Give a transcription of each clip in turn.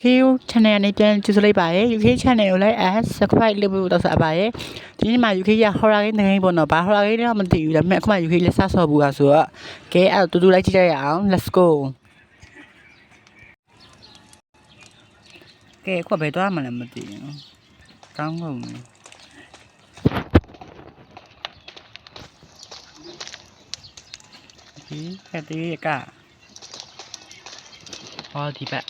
Hill channel နဲ့ပြန်ကြည့်လိုက်ပါရဲ့ UK channel ကိုလိုက် subscribe လုပ်ဖို့တော့ဆက်ပါရဲ့ဒီနေ့မှာ UK ရ horror game တကယ်ပေါ့နော်ဘာ horror game တော့မသိဘူးဒါပေမဲ့အခုမှ UK လက်စဆော့ဘူးอ่ะဆိုတော့ကဲအဲ့တူတူလိုက်ကြည့်ကြရအောင် let's go ကဲအခုဘယ်သွားမှလည်းမသိဘူးကောင်းကုန်ဒီကတိကဟောဒီဘက်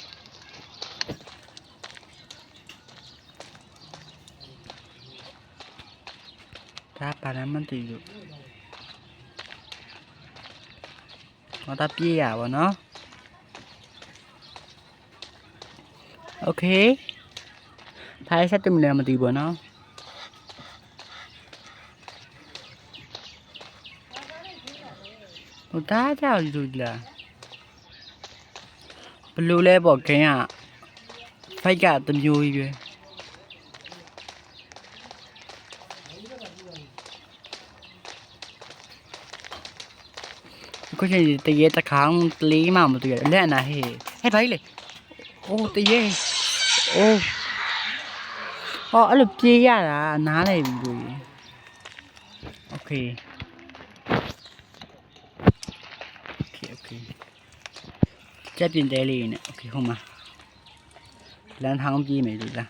ဒါပါလည်းမသိဘူးငါတပြေးရပါတော့โอเคท้ายဆက်တယ်မလဲမသိဘူးနော်ဟိုတားကြောက်လူလားဘလူလဲပေါ့ခင်ကဖိုက်ကတမျိုးကြီးပဲကိုချင်းတရေတခေါင်းလေးမှမတွေ့ရလက်အနာဟဲ့ဟဲ့ဘာကြီးလဲအိုးတရေအိုးဟောအဲ့လိုပြေးရတာနားလိုက်ပြီလို့โอเคကြက်ပြင်တဲလေးနဲ့โอเคဟိုမှာလမ်းထောင်းပြေးမယ်လို့လား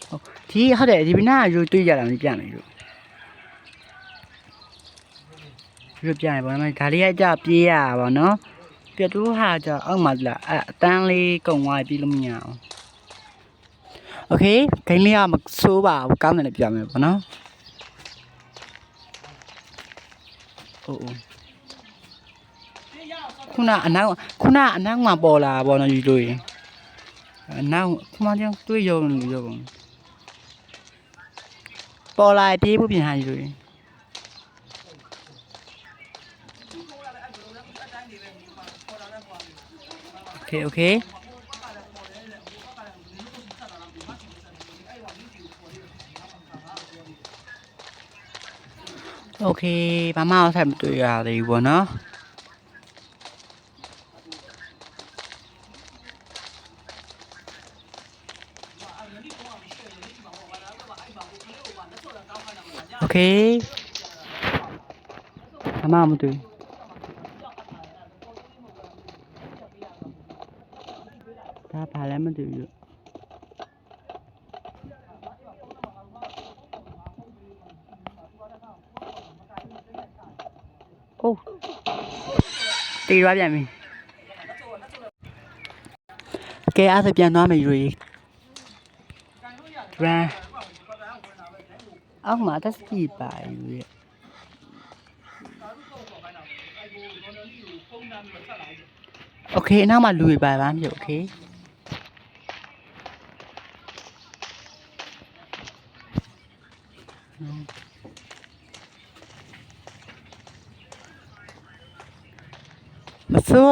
ဟုတ်ဒီဟုတ်တယ်ဒီဘနာရိုးတွေ့ကြတာမပြမယ်လို့ပြပြရင်ပေါ့နော်ဒါလေးကကြပြေးရပါနော်ပြတူဟာကြအောက်မှာလားအတန်းလေးကုံသွားပြီးလို့မရအောင်โอเคဂိမ်းလေးကမဆိုးပါဘူးကောင်းတယ်လည်းပြမယ်ပေါ့နော်အိုးခုနအနောက်မှာပေါ်လာပေါ့နော်ယူလို့ရင်အနောက်ခုမှကြောင့်တွေးရုံလို့ရုံပေါ်လာပြေးဖို့ပြင်ဟာယူလို့ရင်โอเคโอเคဘာမှဆက်မတွေ့ရသေးဘူးပေါ့နော်โอเคဘာမှမတွေ့ဒါဘာလဲမသိဘူးအိုးတေးရပြန်ပြီကဲအားစပြန်သွားမယ်ယူရီရန်အောက်မှာတက်စကီပါယူရီโอเคနောက်မှာလူတွေပါလားမြို့โอเค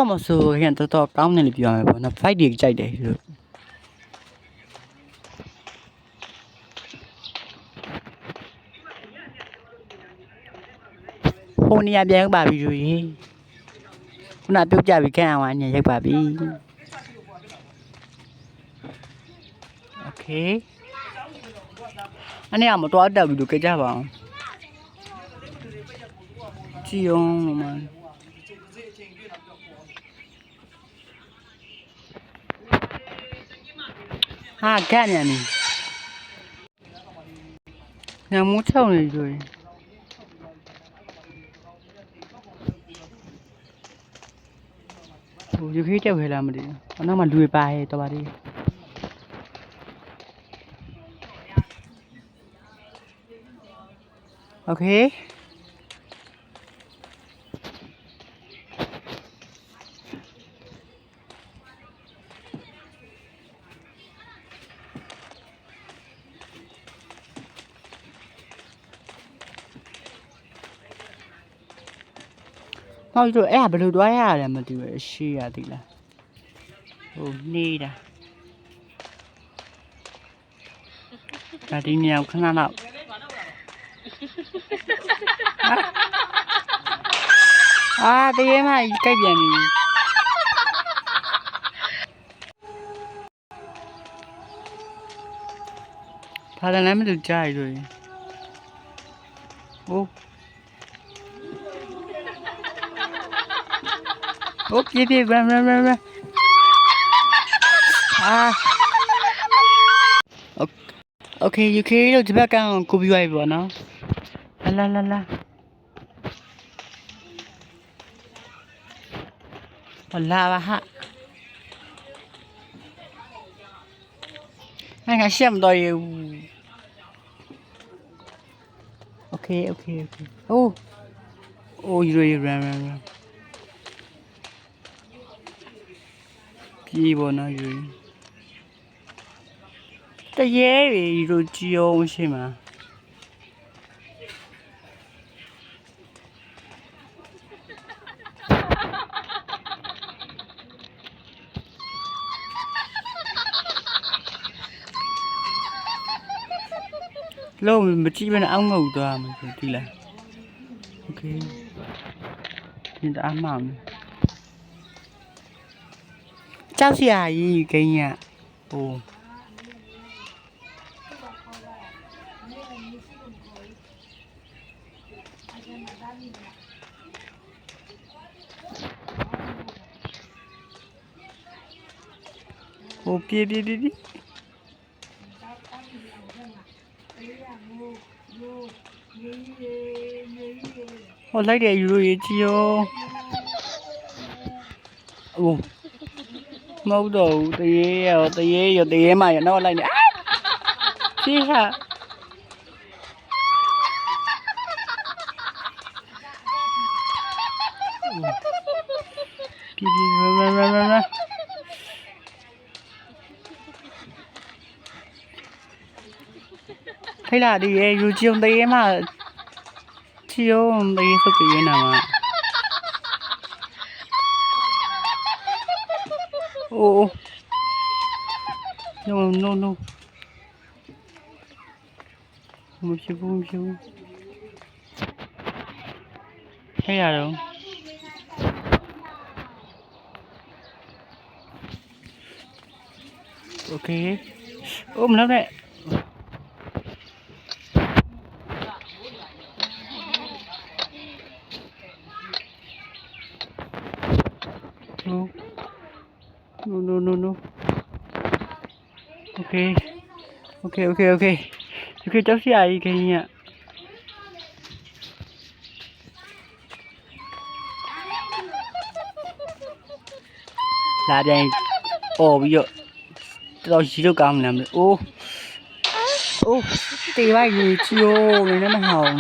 မဆိုးခင်တော်တော်ကောင်းတယ်လို့ပြောရမှာပေါ့နော် fight တွေကြိုက်တယ်လို့ဟိုနေရာပြန်ပါပြီယူရီခုနပြုတ်ကြပြီခန့်အောင်ညရိုက်ပါပြီโอเคအဲ့ဒါမတော်တက်ဘူးလို့ကြကြပါအောင်ကြည့်အောင်မဟာကန့်မြန်ပြီညမိုးချုံနေကြတယ်ဟိုယူခေးတက်ခဲလားမသိဘူးအနောက်မှာလူတွေပါဟဲ့တော်ပါသေးโอเคဟောဒီတော့အဲ့ဒါဘယ်လိုသွားရရလဲမသိဘူးရှေ့ရသေးလားဟိုနေတာဒါဒီနေရာခဏတော့အာတရေမကြီးကြိုက်ပြန်ပြီ ဘာလဲမလို့ကြားရည်ဟိုโอ้ပြေး runโอเค UK လို့ဒီဘက်ကကိုပြီးသွားပြီပေါ့နော်လာပါဟာငါရှက်မတော်ရဘူးโอเคโอ้you run ပြေးပေါ့နော်ယူတရေတွေကြည်အောင်ရှိမှာလုံးမကြည့်ဘဲနဲ့အောင်းငုတ်သွားမှာဆိုဒီလားโอเคဒီတအားမှမယ်ကြောက်စရာကြီးဂိမ်းရဟိုပြေးဟိုလိုက်တယ်ယူရိုကြီးရောမဟုတ်တော့ဘူးတရေမှရတော့လိုက်နေဖြေးဟာပြေးရထိုင်လာဒီရေယူကြုံတရေမှချီယုံတရေစုပ်ပြေးနေမှာno မဖြစ်ဘူးထိုင်ရတော့โอเคမလုပ်နဲ့no okay ကြောက်စရာကြီးခင်းရလာပြန်ပြီးတော့တော်ရှိလို့ကောင်းနေတယ်တေးပါရေချီယိုမင်းလည်းမဟောင်း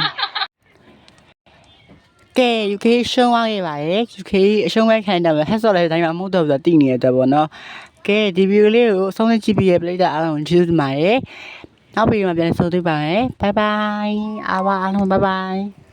ကဲ UK ရှုံးသွားခဲ့ပါရဲ့ UK အရှုံးပဲခံတယ်ပဲဟက်ဆော့လည်းတိုင်းမှာမဟုတ်တော့ဘူးဆိုတော့တည်နေရတဲ့ပေါ့နော်ကဲဒီဗီဒီယိုလေးကိုအဆုံးသတ်ကြည့်ပြီးရပလိုက်တာအားလုံးကျေးဇူးတင်ပါတယ်နောက်ဗီဒီယိုမှာပြန်ဆုံတွေ့ပါမယ်ဘိုင်ဘိုင်အားလုံးဘိုင်ဘိုင်